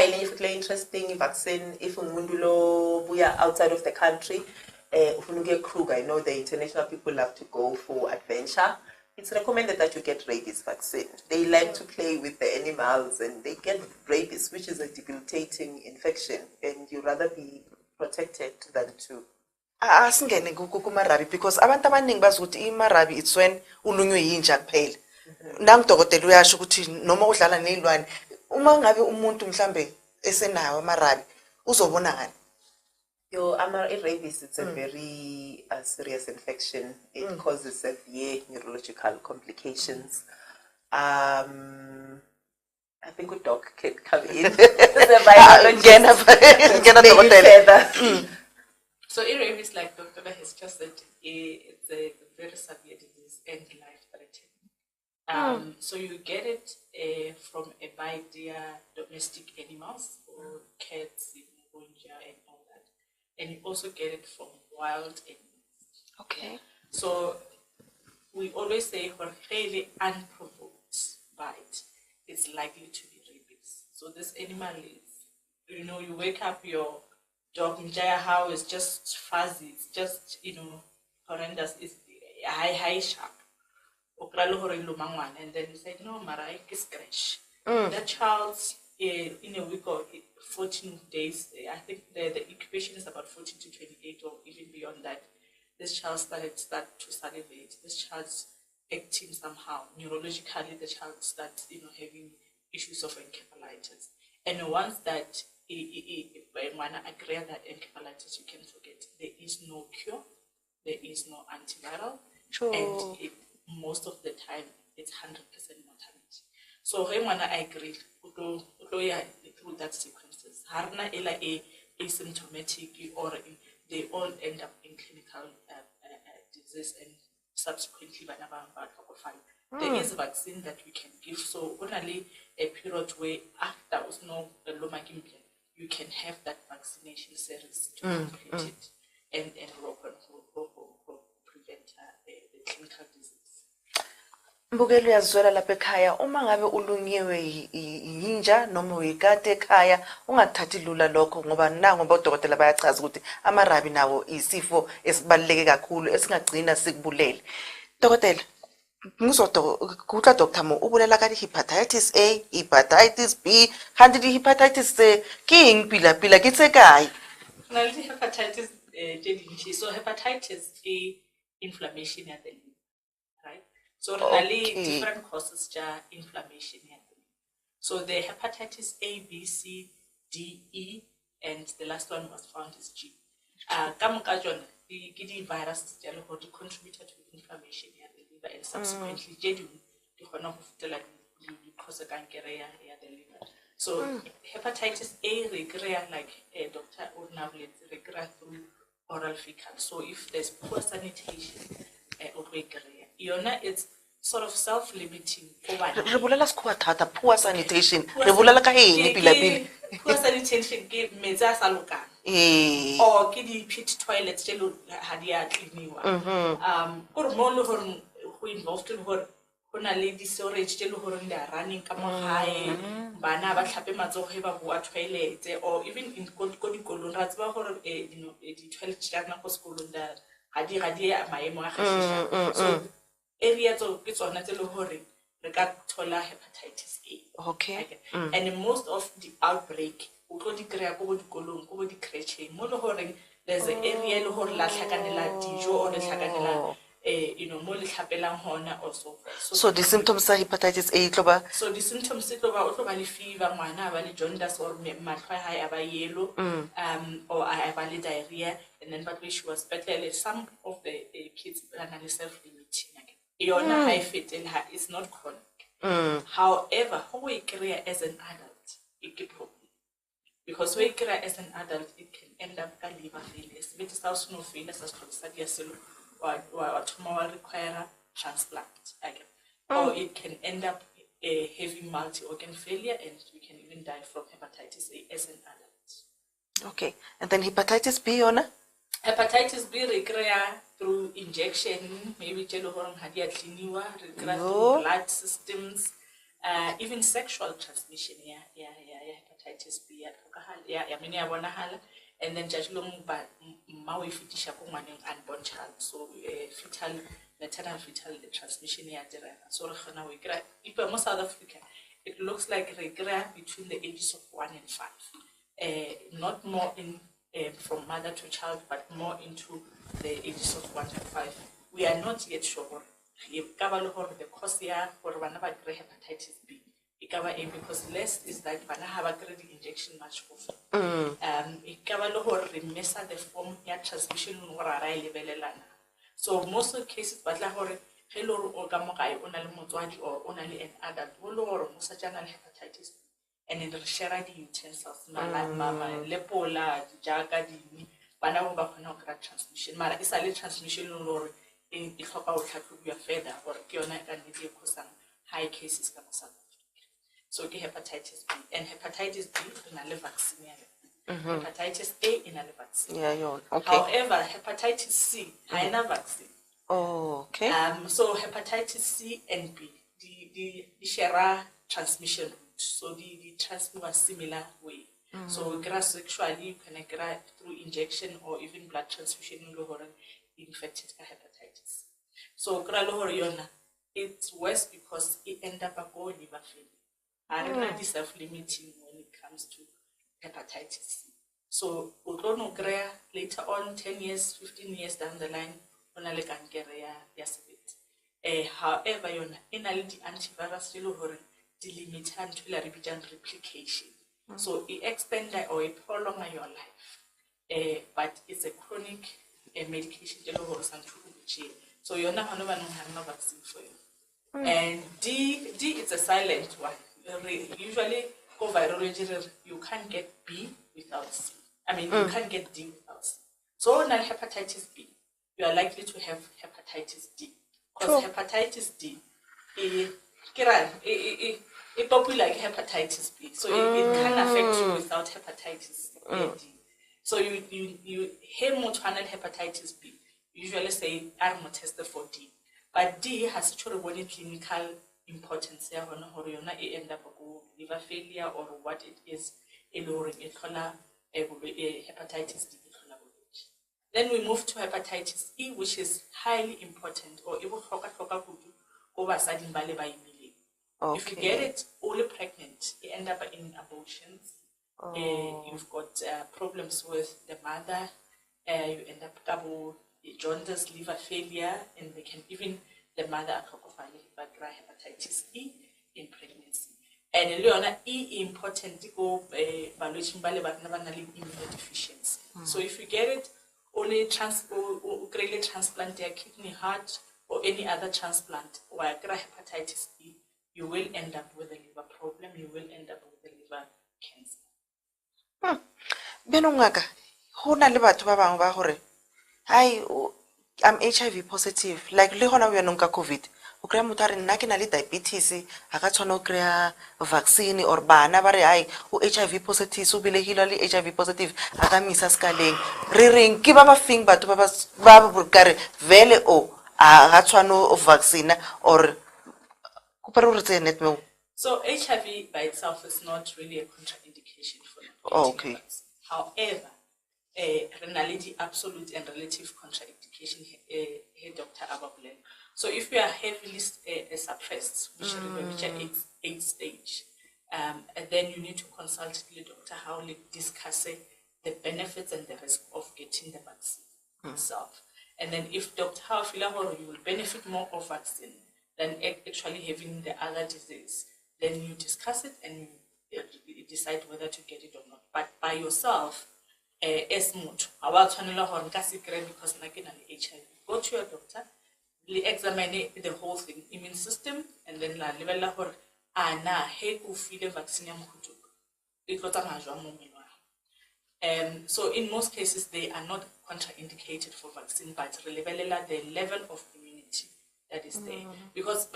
interesting vaccine if we are outside of the country, I know the international people love to go for adventure. It's recommended that you get rabies vaccine. They like to play with the animals and they get rabies, which is a debilitating infection, and you rather be protected than to. Asingene kumarabi, because abantu abaningi bazi ukuthi imarabi it's when ulunywe yinja kuphela. Nangidokotela uyasho ukuthi noma udlala nezilwane uma ngabe umuntu mhlambe esenayo amarabi uzobona ngani? Rabies, it's a very serious infection. It causes severe neurological complications. I think a doc can come in. So rabies, like Dr. has just said, it's a very severe disease and life-threatening. So you get it from a bite via domestic animals or cats, and all that. And you also get it from wild animals. Okay. So we always say for fairly unprovoked bite, it's likely to be rabies. So this animal is, you wake up your dog Mjaya how is just fuzzy, it's just, horrendous, it's high sharp. And then you say, no, Mara, it's scratch. That child's in a week or 14 days, I think the incubation is about 14 to 28 or even beyond that. This child start to salivate. This child's acting somehow. Neurologically, the child starts, having issues of encephalitis. And once that, when I agree that encephalitis, you can forget. There is no cure. There is no antiviral. Sure. And most of the time, it's 100% mortality. So when I agree, through that sequences, harna ela asymptomatic or they all end up in clinical disease and subsequently there is a vaccine that we can give. So only a period where after was no you can have that vaccination series to complete it and prevent the clinical disease. Mbukeli uyazwela lapha ekhaya uma ngabe ulunyiwe yinja noma uyikade ekhaya ungathathi lula lokho ngoba nango bodokotela bayachaza ukuthi amarabi nawo isifo esibaluleke kakhulu esingagcina sikubulele. Dokotela kutla Dr. Mo ubulela ka hepatitis A, hepatitis B, kanti hepatitis C ke eng pila ke tse kae? Hepatitis so hepatitis A inflammation at the liver, right? So different causes inflammation at the liver. So the hepatitis A, B, C, D, E, and the last one was found is G. The virus contributed to inflammation at the liver and subsequently cause the liver. So hepatitis A recur like Dr. Urnav recur through oral fecal. So if there's poor sanitation, it's sort of self-limiting. Poor sanitation. Poor sanitation give meza salukan. Or kidi pit toilets jelo hadia cleaniwa. Who involved in her kuna lady storage jelo they are running high bana ba tlhape matsogo ba boa toilet or even in dikolong ra tseba gore di toilet jana go sekolong da hadi maemo a gashisha. So area tso ke tsona tse le gore re ka thola hepatitis A. Okay. And most of the outbreak o tlo di kry-a ko dikolong ko di crèche mo le gore there's an area le gore la tlhakanela dijo or le tlhakanela mo le tlhapelang hona or so forth. So the symptoms of hepatitis A tloba? So the symptoms o tloba le fever, ngwana ba le jaundice or matlho a hae a ba yellow, or a ba le diarrhea, and then but she was better. Some of the kids are self-limiting. Iona high fit and it's not chronic. However, how we career as an adult, it can problem. Because we career as an adult, it can end up a liver failure. It is also no failure as or tomorrow require transplant again. Or it can end up a heavy multi-organ failure and we can even die from hepatitis A as an adult. Okay. And then hepatitis B, Ona? Hepatitis B recur through injection, maybe through blood systems, even sexual transmission. Hepatitis B, and then unborn child, so maternal fetal transmission. So most South Africa, it looks like recur between the ages of 1 and 5, not more in. From mother to child, but more into the ages of 1 to 5. We are not yet sure. The cause here for hepatitis B Ikaba because less is that bana have a credit injection much for. Ikaba lo hore re mesa the form ya transmission no ra lebelelana. So most of the cases batla hore ge lo o ka mokae o na le motswadi or o na le an adult o lo hore mo sa jana le hepatitis and then re share the utensils mama lepola jaaka di bana ba khona go transmission mara e sa le transmission lo hore e tlhoka o tlhatlhobiwa further or ke yona ka nnete e khosang high cases ka mo South Africa. So ke hepatitis B and hepatitis B re na le vaccine ya hepatitis A in a vaccine. Yeah, okay. However, hepatitis C haina vaccine. Oh, okay. So hepatitis C and B, the share transmission route. So the transmit a similar way. So grass sexually you can get through injection or even blood transfusion infected hepatitis. So it's worse because it end up a go liver failure. I don't be self-limiting when it comes to hepatitis C. So later on 10 years, 15 years down the line, however, in a little antivirus still delimit until a replication. So it extends or it prolongs your life. But it's a chronic medication. So you're not going to have no vaccine for you. And D is a silent one. Usually, go virology, you can't get B without C. I mean, you can't get D without C. So now hepatitis B, you are likely to have hepatitis D. Because hepatitis D, it's popular like hepatitis B. So it can affect you without hepatitis D. So you hemotoanal hepatitis B, usually say I'm tested for D. But D has actually one clinical importance here on end up liver failure or what it is lowering hepatitis D. Then we move to hepatitis E, which is highly important or if you get it only pregnant, you end up in abortions. You've got problems with the mother. You end up jaundice, liver failure, and they can even the mother hepatitis E in pregnancy. And Leona E important to go evaluation by immunodeficiency. So if you get it, only transplant their kidney, heart, or any other transplant, or hepatitis E, you will end up with a liver problem. You will end up with a liver cancer. Benongaka, ho na le batho ba bang ba hore I'm HIV positive. Like le hona we nka COVID. O kry motho a re nna ke na le diabetes, ha ka tshwana o kry vaccine or bana ba re o HIV positive so belegile le HIV positive ha ka misa skaleng. Re reng ke ba ba fing batho ba burkare vele o ha tshwana o vaccine or so HIV by itself is not really a contraindication for okay. However, renality absolute and relative contraindication here, Dr. Ababule. So if you are heavily suppressed, which are 8 stage, and then you need to consult the doctor how to discuss the benefits and the risk of getting the vaccine itself. And then if Dr. Hawafila you will benefit more of vaccine than actually having the other disease, then you discuss it and you decide whether to get it or not. But by yourself, as much, because HIV, go to your doctor, examine the whole thing, immune system, and then la level hore ana he ku file vaccine ya mohutu e tlotsa majwa mo melwana. So in most cases they are not contraindicated for vaccine, but levelela the level of immunity that is there. Because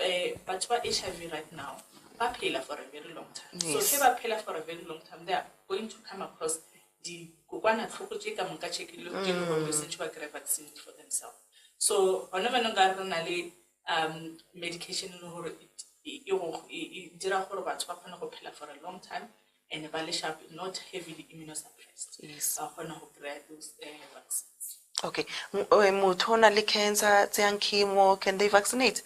but HIV right now ba phela for a very long time. Yes. So if ba phela for a very long time, they are going to come across the kokwana tlhoko tse ka monka tshekile ke go research ba kry vaccine for themselves. So whenever you medication it dira gore batho ba kgona go phela for a long time and ba le sharp, not heavily immunosuppressed. Yes. Ba kgona go kry those vaccines. Okay. Motho o na le cancer tse yang chemo, can they vaccinate?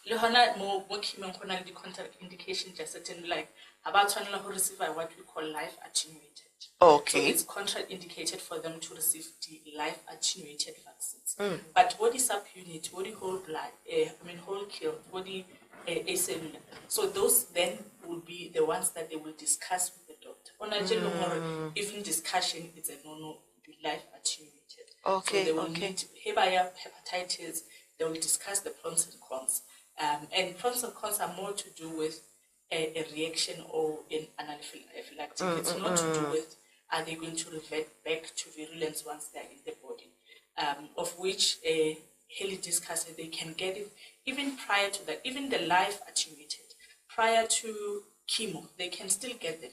Le hona mo chemo go na le di contraindication just certain like about tshwanela go receive what we call life attenuated. Okay. So it's contraindicated for them to receive the life attenuated vaccines. But body subunit, body whole blood, whole kill, body a cellular. So those then will be the ones that they will discuss with the doctor. On a even discussion, it's a no be life attenuated. Okay, so they will okay. need hepatitis. They will discuss the pros and cons. And pros and cons are more to do with a reaction or an anaphylactic. It's not to do with are they going to revert back to virulence once they're in the body, of which Haley discussed they can get it even prior to that, even the life attenuated, prior to chemo, they can still get them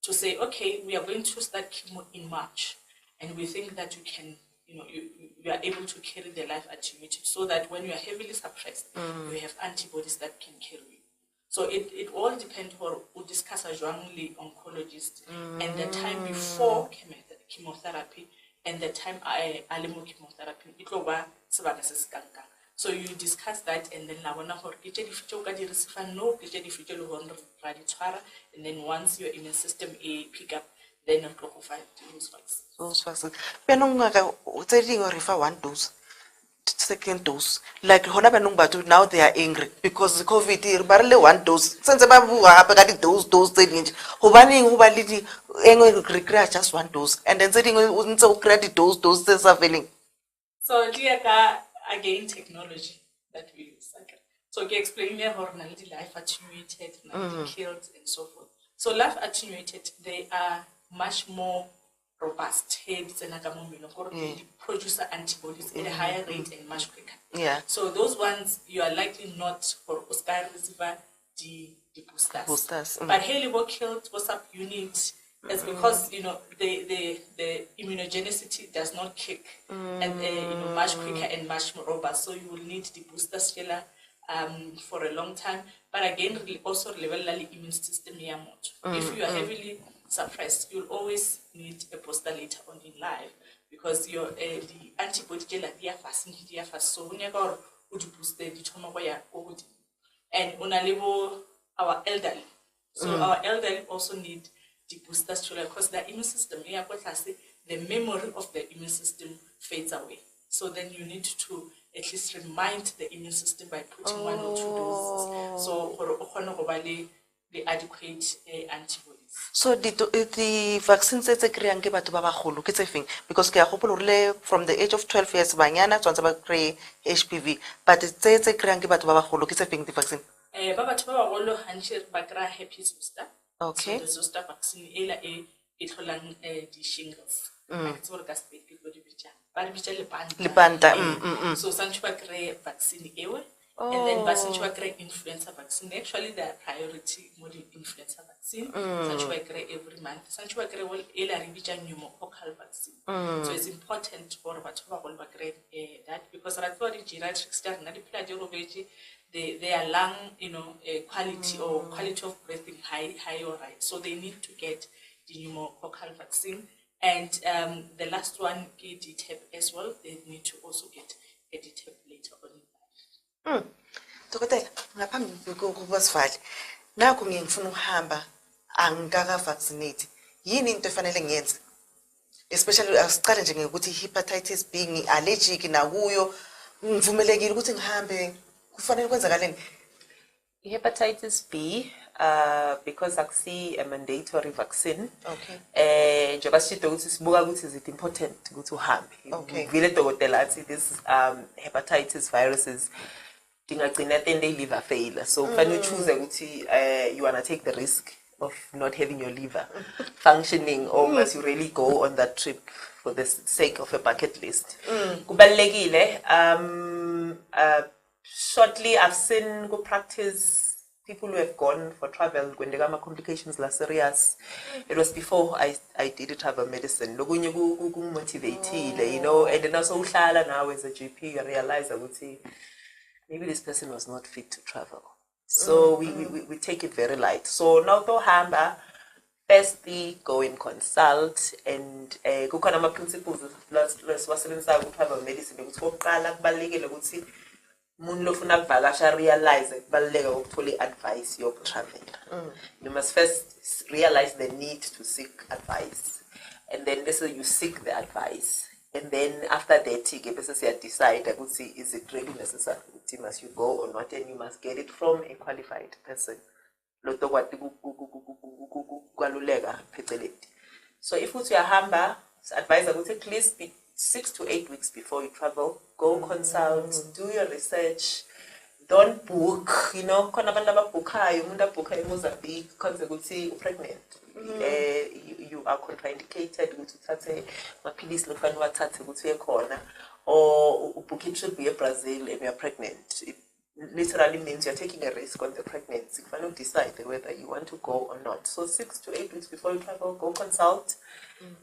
to say, okay, we are going to start chemo in March, and we think that you can, you are able to carry the life attenuated, so that when you are heavily suppressed, you have antibodies that can carry you. So it all depends on who discuss a jointly oncologist and the time before chemotherapy and the time alimo chemotherapy. It will be so you discuss that, and then and then once your immune system pick up, then you go for those vaccines. Those vaccines. One dose, second dose. Like now they are angry because the COVID barely one dose. Since the dose regret just one dose, and then saying so credit dose are failing. So again, technology that we use. Okay. So we explain here hormonal life attenuated, killed, and so forth. So life attenuated, they are much more robust. They produce antibodies at a higher rate and much quicker. Yeah. So those ones you are likely not for Oscar receiver the boosters. But Haley killed what's up unit. It's because the immunogenicity does not kick and much quicker and much more robust. So you will need the booster scalar for a long time. But again, also level the immune system here. If you are heavily suppressed, you'll always need a booster later on in life because your the antibody gel fast. So when you go to boost the and on a level our elderly. So our elderly also need the boosters because the immune system, the memory of the immune system fades away. So then you need to at least remind the immune system by putting 1 or 2 doses. So the adequate antibodies. So the vaccines that's a create because from the age of 12 years banyana to create HPV, but it's a create the vaccine. Herpes zoster. Okay. So the zoster vaccine it holang the shingles. So sanchuba create vaccine ewe. And then Basanchua influenza vaccine. Actually, they are priority model influenza vaccine. Sanchua every month. Sanchua will pneumococcal vaccine. So it's important for that because I thought the geriatrics their lung, quality or quality of breathing high or right. So they need to get the pneumococcal vaccine. And the last one, DTaP as well. They need to also get a DTaP later on. Dokotela, ngaphambi kokubasivale nakho ngifuna ukuhamba angikaka vaccinate yini into efanele ngiyenze especially asiqale nje ngokuthi hepatitis B ngiallergic nakuyo ngivumelekile ukuthi ngihambe kufanele kwenzakaleni hepatitis B because akusi a mandatory vaccine. Okay. Njengoba sishilo ukuthi sibuka ukuthi is it important ukuthi uhambe. Okay. Vile dokotela athi this hepatitis viruses dingagcina then they liver failure. So kufanele choose ukuthi you want to take the risk of not having your liver functioning or must you really go on that trip for the sake of a bucket list. Kubalulekile shortly I've seen go practice people who have gone for travel when they got my complications last serious. It was before I did travel medicine. Lokunye motivated, and then also now as a GP you realize I would say maybe this person was not fit to travel. So we take it very light. So now to hamba, firstly go and consult and kukona ma principles let's travel medicine ukuthi umuntu lofuna ukuvakasha realize kubaluleka ukuthola advice yokutravel. You must first realize the need to seek advice, and then this is you seek the advice, And then after that, you decide, is it really necessary? Must you go or not? And you must get it from a qualified person. So if you are hamba, advise at least 6 to 8 weeks before you travel, go consult, do your research. Don't book, you know, you Mozambique, because you're pregnant. You are contraindicated or book it should be a Brazil and you're pregnant. It literally means you're taking a risk on the pregnancy. If you don't decide whether you want to go or not. So 6 to 8 weeks before you travel, go consult,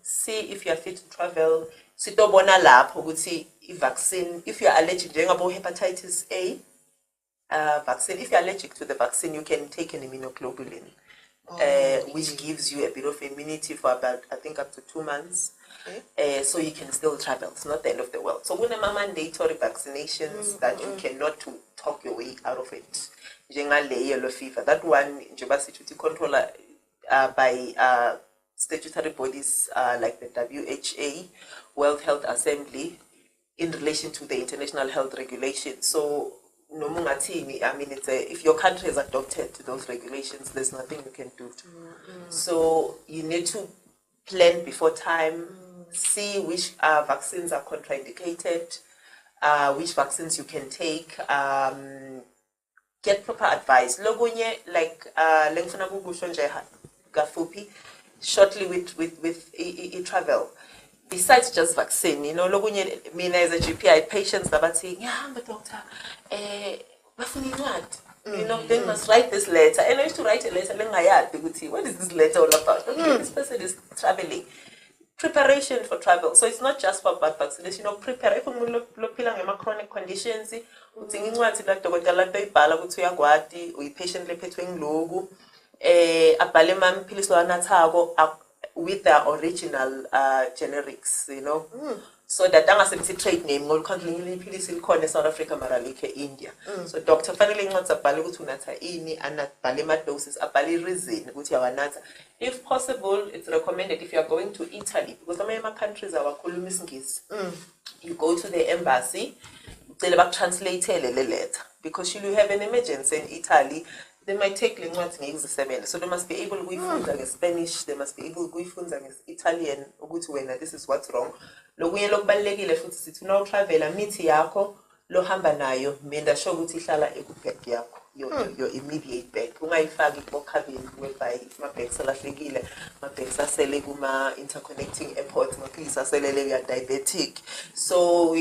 see if you are fit to travel. Sitobona lapho see vaccine. If you are allergic to hepatitis A vaccine, if you are allergic to the vaccine, you can take an immunoglobulin. Which gives you a bit of immunity for about, I think, up to 2 months. So you can still travel. It's not the end of the world. So when are mandatory vaccinations that you cannot talk your way out of it. Yellow fever. That one, controller by statutory bodies like the WHO, World Health Assembly, in relation to the international health regulations. So no, I mean, if your country has adopted those regulations, there's nothing you can do. So you need to plan before time, see which vaccines are contraindicated, which vaccines you can take, get proper advice. Logonye, like shortly with travel. Besides just vaccine, you know, me as a GP, I had patients that were saying, yeah, but doctor, you know, they must write this letter. And I used to write a letter, what is this letter all about? Okay, this person is traveling. Preparation for travel. So it's not just for bad vaccination, you know, prepare. If you have chronic conditions, you patiently with their original generics, you know. So that a trade name will continue in South Africa, Maralike, India. So doctor finally wants a balutunata ini and at balima doses a bali resin, which nata. If possible, it's recommended if you are going to Italy, because some of my countries are kulumisngis. You go to the embassy, tell about translate a letter, because you have an emergency in Italy. They might take seven. So they must be able to go Spanish, they must be able to go Italian, this is what's wrong. Lokunye lokubalekile futhi sithi no travel mithi yakho lo hamba nayo menda sho ukuthi ihlala ekubag yakho your immediate bag ungayifaki kubokhabini whereby my bags alahlekile my bags asele kuma interconnecting airports maphilisi aselele you are diabetic. So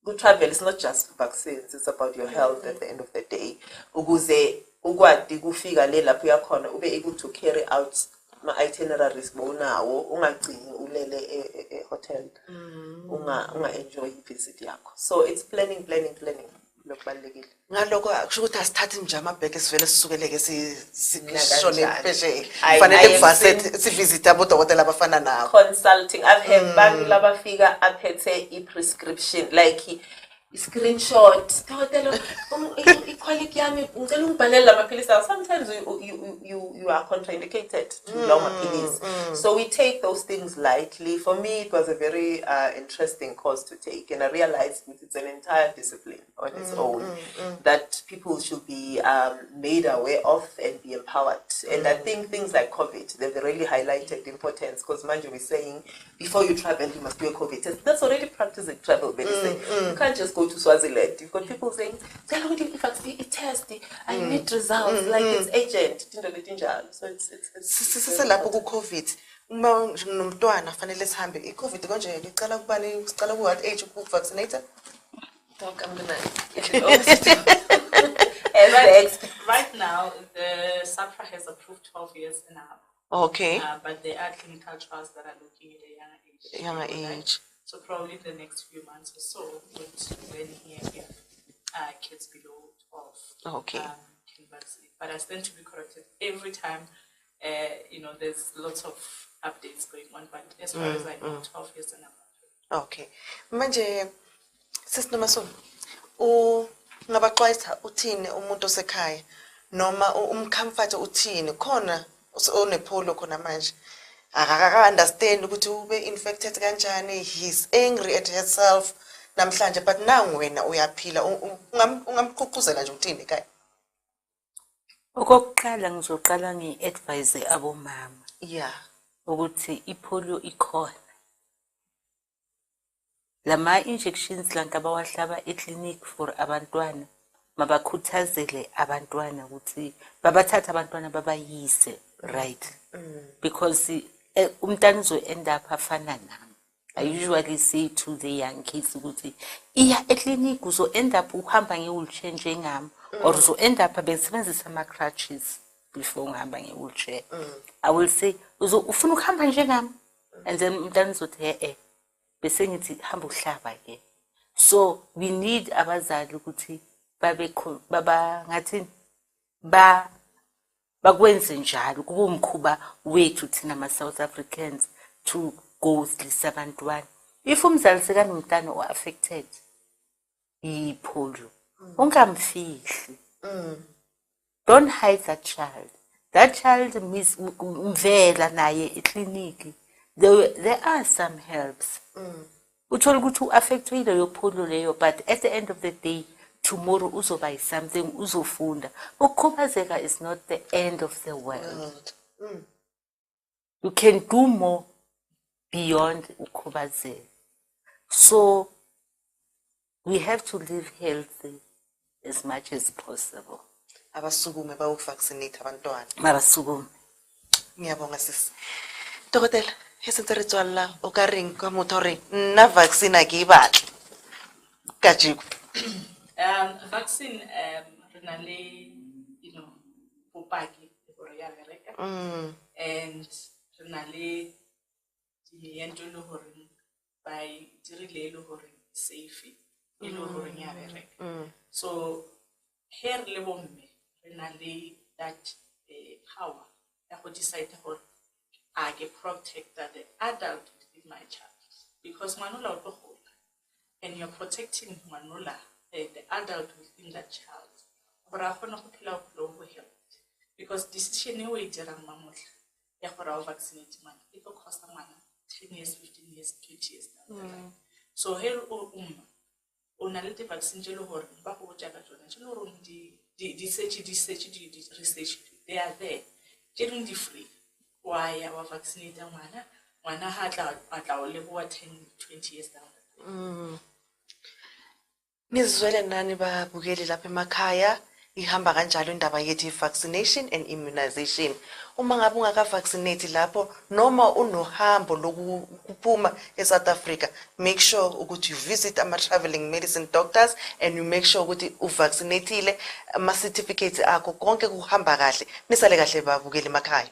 good travel is not just vaccines, it's about your health at the end of the day. Ukuze ukwadi kufika le lapho yakhona ube able to carry out my itineraries bonawo ungagcini ulele e hotel unga enjoy visit yakho. So it's planning lokubalekile ngaloko akusho ukuthi asithathe nje amabheke sivele sisukeleke sishone pheshe fanele kuvaset sivisit abodokotela abafana nawo consulting. I've had bantu labafika aphethe i prescription like screenshot sometimes you are contraindicated to long pills. So we take those things lightly. For me it was a very interesting course to take, and I realized it's an entire discipline on its own that people should be made aware of and be empowered. And I think things like COVID, they've really highlighted the importance, because Manju is saying before you travel you must do a COVID test. That's already practice in travel medicine. You can't just go to Swaziland. You've got people saying, if I see a test, I need results, like it's agent. So it's lapho ku COVID. Uma nomntwana fanele sihambe iCovid konje ngicela kubani sicela ku what age ku vaccinator? Don't come Right now, the SAPRA has approved 12 years and up. Okay. But there are clinical trials that are looking at a younger age. So probably in the next few months or so, when here we have kids below 12 okay. Can vaccinate. But I stand to be corrected every time. You know, there's lots of updates going on, but as far as I know, 12 years and up. Okay. Manje, Sis Nomasomi, ngabaxwayisa uthini umuntu osekhaya noma umcomfort uthini khona onepolo khona manje akaka understand ukuthi ube infected kanjani, he's angry at herself namhlanje, but nangu wena uyaphila, ungamququzela nje uthini ekhaya? Okokuqala ngizoqala ngi-advise abomama Yeah. ukuthi ipolio ikhona. Lama injections lanka bawahlaba eclinic for abantwana mabakhuthazele abantwana ukuthi babathatha abantwana babayise, right? Because umntana uzo end up afana nami. I usually say to the young kids ukuthi iya eclinic uzo end up uhamba nge-wheelchair njengami, or uzo end up besebenzisa ama-crutches before ngihamba nge-wheelchair. I will say ufuna ukuhamba njengami, and then umntana uzothi bese ngithi hamba uhlaba ke. So we need abazali ukuthi bakwenze njalo kube umkhuba wethu thina ma-South Africans to go silisa abantwana. If umzali sekanomntana o-affected yi-polio, ungamfihli. Don't hide that child. That child mvela naye ekliniki. There are some helps. Uthola ukuthi u-affected leyo polio leyo, but at the end of the day, tomorrow uzoba something uzofunda. Ukukhubazeka is not the end of the world. You can do more beyond ukukhubazeka. So we have to live healthy as much as possible. Abasukume bayokuvaccinate abantwana. Mabasukume. Ngiyabonga sisi. Dokotela, hesentse re tswalla o ka reng ka motho hore nna vaccine ke batla. Kajiko. Vaccine renale, popaki gore ya bereka. And renale diento le hore by dirile le hore safe e le hore ya bereka. So here le bomme renale that power ya go decide hore I get protected the adult within my child, because manula o gola and you're protecting manula the adult within that child. But I want to phela bophelo health, because decision e o e dirang mamotla ya gore o vaccinate man it go cost man 10 years, 15 years, 20 years down the line. So here o na le di vaccine je le gore ba go ja ka tsona je le gore di research they are there getting the free. Why our vaccinate ngwana ha tla o leboa 10 20 years down. Nizwele nani babukeli lapha emakhaya ihamba kanjalo indaba yethu vaccination and immunization. Uma ngabe ungaka vaccinate lapho noma unohambo lokuphuma eSouth Africa, make sure ukuthi you visit ama traveling medicine doctors and you make sure ukuthi uvaccinatile ama certificates akho konke kuhamba kahle. Nisale kahle babukeli emakhaya.